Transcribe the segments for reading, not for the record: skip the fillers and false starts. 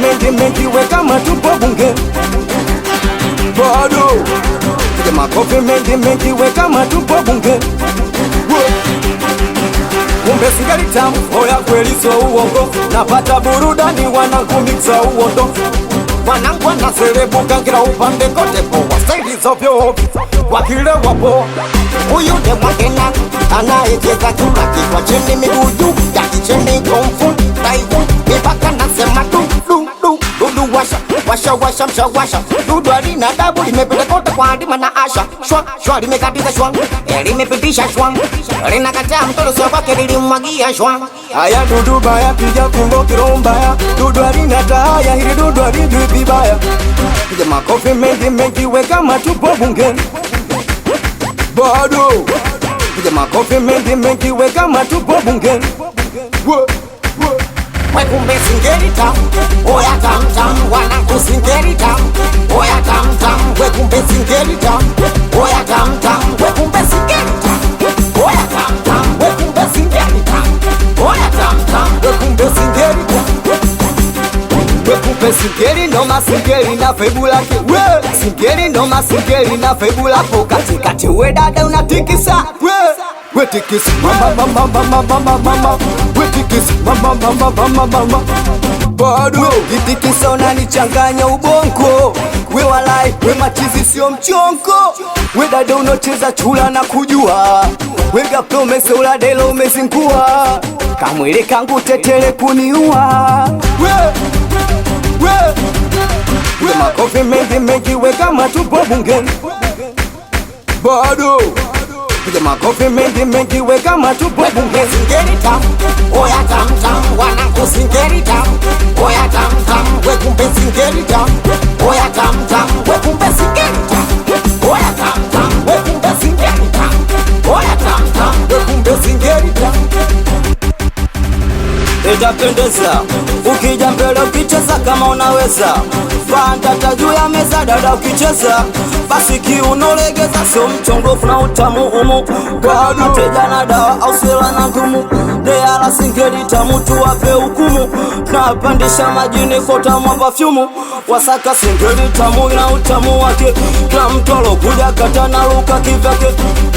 mengi we kama tupo bunge. Bado piga makofi mengi we kama tupo bunge. Kumbe singali tamu, oya kweli so uongo. Napata burudani wanangu mixa uondo. Wanangu wanaserebuka kila upande kote poa. Staili zovyo wakile wapo. Huyu demwakena anayecheza chuma kichwa chini miguu juu ya kicheni kumfu taifu mipaka nasema du dudu washa mshawasha dudu alina dabu limepita kote kwa andima na asha shwa limekatiza shwa limepitisha shwa linakataa mtolo sio kwake lilimwagia shwa. Aya dudu baya piga kumbo kirombaya. Dudu alina taya hili dudu alindwi vibaya. Piga makofi mengi we kama tupo bunge. Bado piga makofi mengi we kama tupo bunge. We kumbe singerita, oya tam wanangu singerita, oya tam we kumbe singerita, oya tam we kumbe singerita, oya tam we kumbe singerita, oya tam we kumbe singerita. We kumbe singeri no masingeri na febu lake. We singeri no masingeri na febu lapo katikati we dada unatikisa. We tikisa mama. We tikisa mama. Bado kitikisa unanichanganya ubongo. We walai we machizi sio mchongo. We dada unocheza chula na kujua. We gapo meseula delo umezingua. Kamwele kangu tetele kuniua. We makofi mengi we kama tupo bunge. Bado piga makofi mengi we kama tupo bunge. Singerita, oya tam wanangu singerita, oya tam we kumbe singerita, oya tam we kumbe singerita, oya tam we kumbe singerita, oya tam we kumbe singerita. Itapendeza ukija mbele ukicheza kama unaweza. Fanta juu ya meza dada ukicheza. Basi kiuno legeza sio mchongofu na utamu umu. Bado teja na dawa au sila na ngumu. Deala singerita mtu wape hukumu. Na pandisha majini kwa utamu wa perfume. Wasaka singerita na utamu wake. Kila mtu alokuja kata na luka kivyake.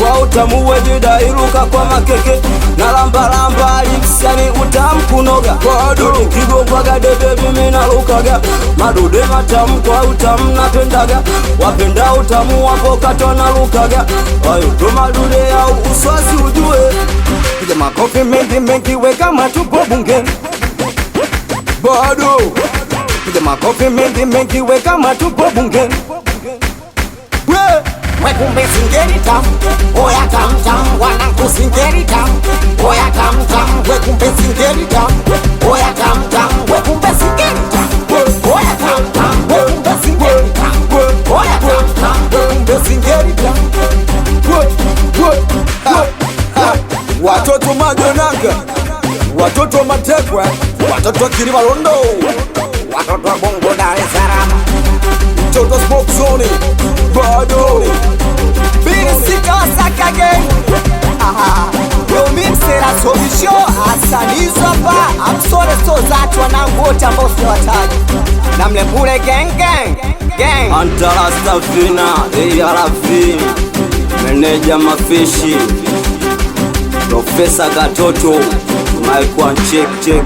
Kwa utamu wejida iluka kwa makeke. Na lamba lipsiani utamu kunoga. Bado nikigogwaga debe mimi na lukaga. Madude matamu kwa utamu napendaga. Wapenda utamu wapo kato na lukaga. Ayo to madude ya uswazi ujue. Piga makofi mengi we kama tupo bunge. Bado piga makofi mengi we kama tupo bunge. We kumbe singerita, oya tam wanangu singerita, oya tam we kumbe singerita, oya tam we kumbe singerita, oya tam we kumbe singerita, oya tam we kumbe singerita. Watoto majonanga, watoto matekwa, watoto Kilima Rondo, watoto wa Bongo Dar es Salaam, mtoto Smoke Zone. Bado Birisika wasaka gang. Yo mimsera sobisho asanizo hapa. Amsore so zatu wanangu wote ambao siwataji. Na mlepule gang. Antara Stafina, ARV, Meneja Mafishi, Professor Gatoto, Mike one check.